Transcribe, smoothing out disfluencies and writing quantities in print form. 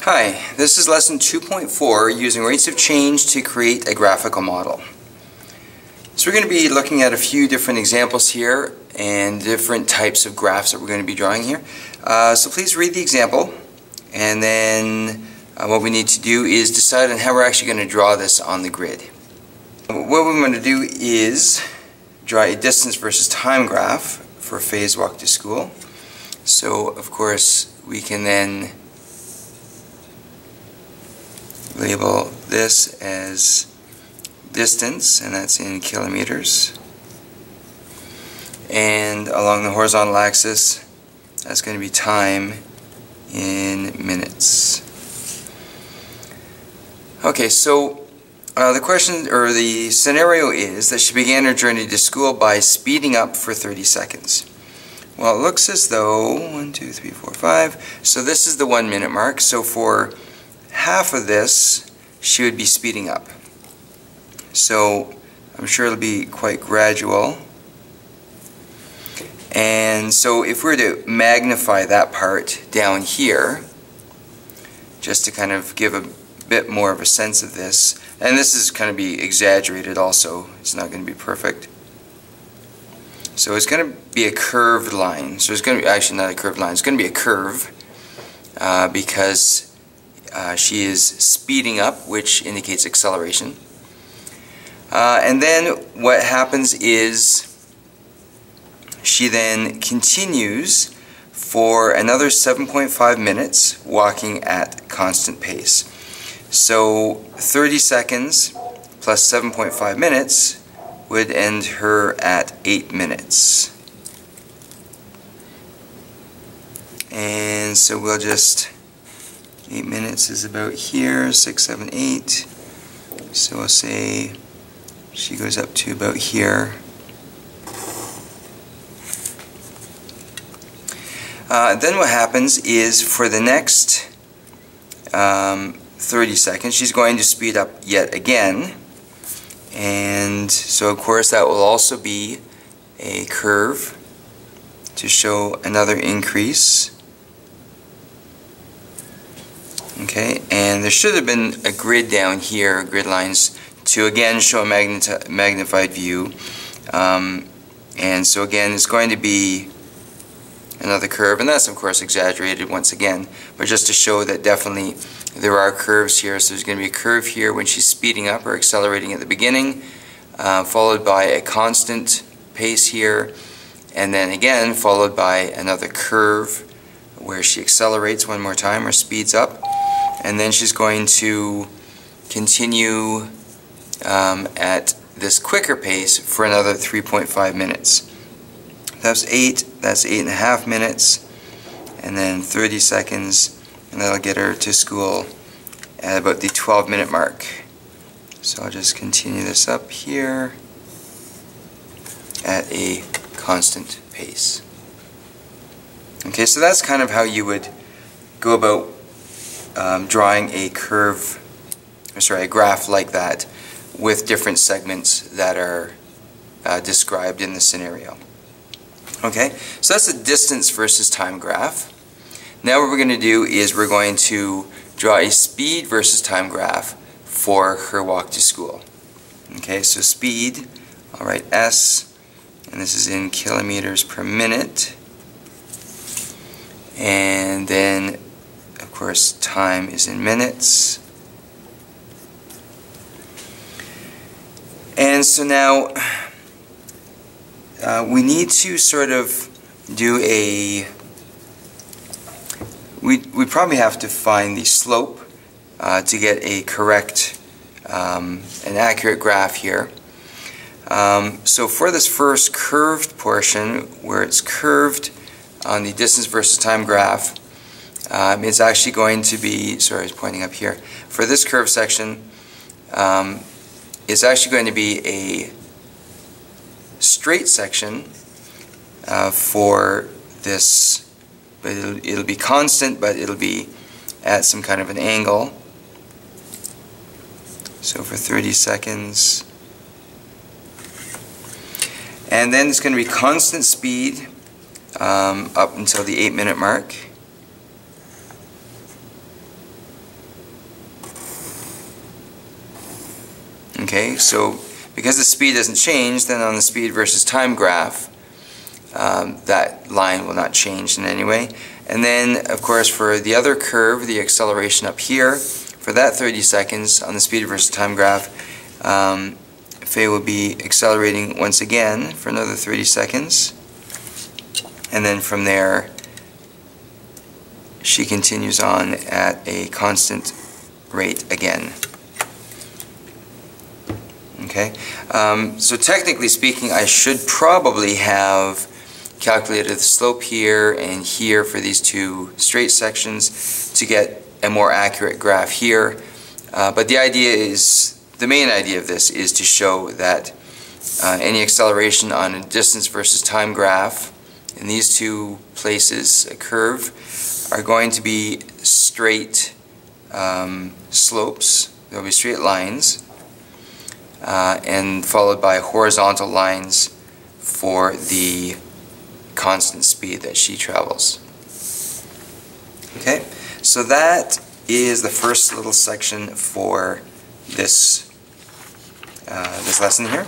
Hi, this is lesson 2.4, using rates of change to create a graphical model. So we're going to be looking at a few different examples here and different types of graphs that we're going to be drawing here. So please read the example, and then what we need to do is decide on how we're actually going to draw this on the grid. What we're going to do is draw a distance versus time graph for phase walk to school. So of course we can then label this as distance, and that's in kilometers, and along the horizontal axis that's going to be time in minutes. Okay, so the question or the scenario is that she began her journey to school by speeding up for 30 seconds. Well, it looks as though 1, 2, 3, 4, 5. So this is the 1 minute mark. So for half of this, she would be speeding up. So I'm sure it'll be quite gradual. And so if we were to magnify that part down here, just to kind of give a bit more of a sense of this, and this is going to be exaggerated also, it's not going to be perfect. So it's going to be a curved line. So it's going to be, actually not a curved line, it's going to be a curve because she is speeding up, which indicates acceleration. And then what happens is she then continues for another 7.5 minutes walking at constant pace. So 30 seconds plus 7.5 minutes would end her at 8 minutes. And so we'll just, 8 minutes is about here, 6, 7, 8. So we'll say she goes up to about here. Then what happens is for the next 30 seconds, she's going to speed up yet again. And so of course that will also be a curve to show another increase. Okay, and there should have been a grid down here, grid lines, to again show a magnified view. And so again it's going to be another curve, and that's of course exaggerated once again, but just to show that definitely there are curves here. So there's going to be a curve here when she's speeding up or accelerating at the beginning, followed by a constant pace here, and then again followed by another curve where she accelerates one more time or speeds up, and then she's going to continue at this quicker pace for another 3.5 minutes. That's 8, that's 8.5 minutes, and then 30 seconds, and that'll get her to school at about the 12-minute mark. So I'll just continue this up here at a constant pace. Okay, so that's kind of how you would go about drawing a a graph like that with different segments that are described in the scenario. Okay, so that's a distance versus time graph. Now what we're going to do is we're going to draw a speed versus time graph for her walk to school. Okay, so speed, I'll write S, and this is in kilometers per minute. And then, of course, time is in minutes. And so now we need to sort of do a, we probably have to find the slope to get a correct, an accurate graph here. So for this first curved portion, where it's curved on the distance versus time graph, it's actually going to be, sorry I was pointing up here, for this curved section, it's actually going to be a straight section for this, but it'll be constant, but it'll be at some kind of an angle. So for 30 seconds, and then it's going to be constant speed up until the 8-minute mark. Okay, so because the speed doesn't change, then on the speed versus time graph, that line will not change in any way. And then, of course, for the other curve, the acceleration up here, for that 30 seconds on the speed versus time graph, Faye will be accelerating once again for another 30 seconds. And then from there, she continues on at a constant rate again. Okay, so technically speaking, I should probably have calculated the slope here and here for these two straight sections to get a more accurate graph here. But the main idea of this is to show that any acceleration on a distance versus time graph in these two places, a curve, are going to be straight slopes. There will be straight lines. And followed by horizontal lines for the constant speed that she travels. Okay, so that is the first little section for this, this lesson here.